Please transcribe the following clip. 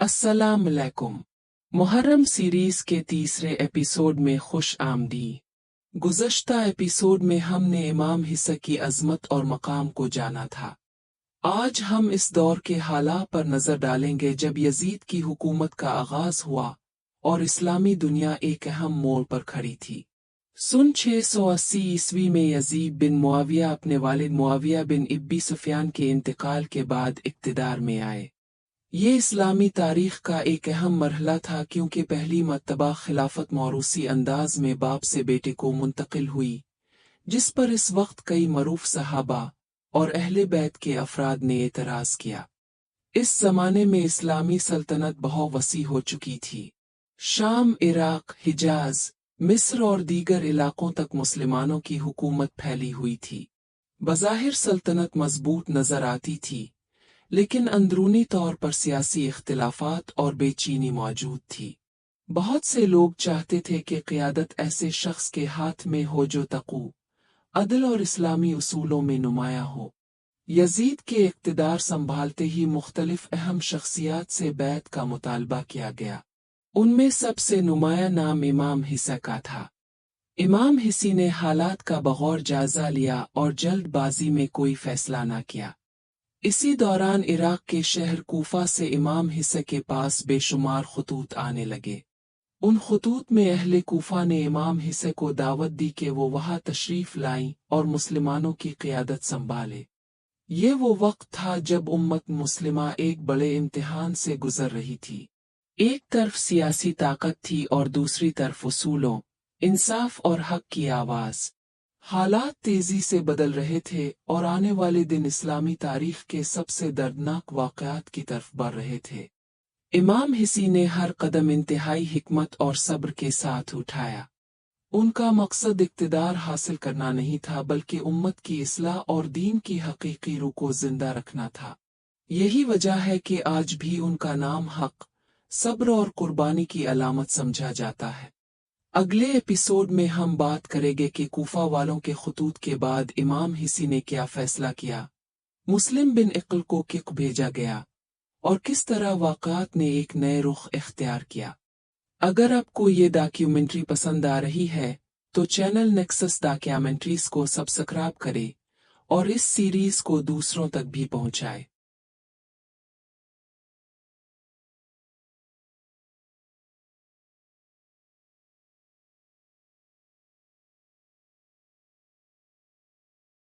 अस्सलाम अलैकुम। मुहर्रम सीरीज के तीसरे एपिसोड में खुश आमदी। गुज़श्ता एपिसोड में हमने इमाम हिस्सा की अज़मत और मकाम को जाना था। आज हम इस दौर के हालात पर नज़र डालेंगे जब यजीद की हुकूमत का आगाज हुआ और इस्लामी दुनिया एक अहम मोड़ पर खड़ी थी। सन 680 ईस्वी में यजीद बिन मुआविया अपने वालिद मुआविया बिन अबी सुफियान के इंतकाल के बाद इक़्तिदार में आए। ये इस्लामी तारीख का एक अहम मरहला था क्योंकि पहली मर्तबा खिलाफत मौरूसी अंदाज में बाप से बेटे को मुंतकिल हुई, जिस पर इस वक्त कई मरूफ सहाबा और अहले बैत के अफराद ने एतराज़ किया। इस ज़माने में इस्लामी सल्तनत बहुत वसी हो चुकी थी। शाम, इराक, हिजाज, मिस्र और दीगर इलाकों तक मुसलमानों की हुकूमत फैली हुई थी। बज़ाहिर सल्तनत मजबूत नजर आती थी, लेकिन अंदरूनी तौर पर सियासी इख्तिलाफात और बेचैनी मौजूद थी। बहुत से लोग चाहते थे कि क़ियादत ऐसे शख्स के हाथ में हो जो तक़ू, अदल और इस्लामी उसूलों में नुमाया हो। यजीद के इक़्तिदार संभालते ही मुख्तलिफ अहम शख्सियात से बैत का मुतालबा किया गया। उनमें सबसे नुमाया नाम इमाम हिस्सा का था। इमाम हिस्सी ने हालात का बगौर जायजा लिया और जल्दबाजी में कोई फैसला न किया। इसी दौरान इराक के शहर कूफा से इमाम हिस्सा के पास बेशुमार खतूत आने लगे। उन खतूत में अहले कूफा ने इमाम हिस्सा को दावत दी कि वो वहाँ तशरीफ लाएं और मुसलमानों की क़ियादत संभाले। ये वो वक्त था जब उम्मत मुस्लिमा एक बड़े इम्तिहान से गुजर रही थी। एक तरफ सियासी ताकत थी और दूसरी तरफ उसूलों, इंसाफ और हक की आवाज़। हालात तेजी से बदल रहे थे और आने वाले दिन इस्लामी तारीख के सबसे दर्दनाक वाक़यात की तरफ बढ़ रहे थे। इमाम हिस्सी ने हर कदम इंतहाई हिकमत और सब्र के साथ उठाया। उनका मकसद इक़्तिदार हासिल करना नहीं था, बल्कि उम्मत की इस्लाह और दीन की हकीकी रूह को जिंदा रखना था। यही वजह है कि आज भी उनका नाम हक, सब्र और कुर्बानी की अलामत समझा जाता है। अगले एपिसोड में हम बात करेंगे कि कूफा वालों के खतूत के बाद इमाम हिस्सी ने क्या फैसला किया, मुस्लिम बिन इक़ल को किक भेजा गया और किस तरह वाक़यात ने एक नए रुख इख्तियार किया। अगर आपको ये डॉक्यूमेंट्री पसंद आ रही है तो चैनल नेक्सस डॉक्यूमेंट्रीज को सब्सक्राइब करें और इस सीरीज को दूसरों तक भी पहुंचाएं।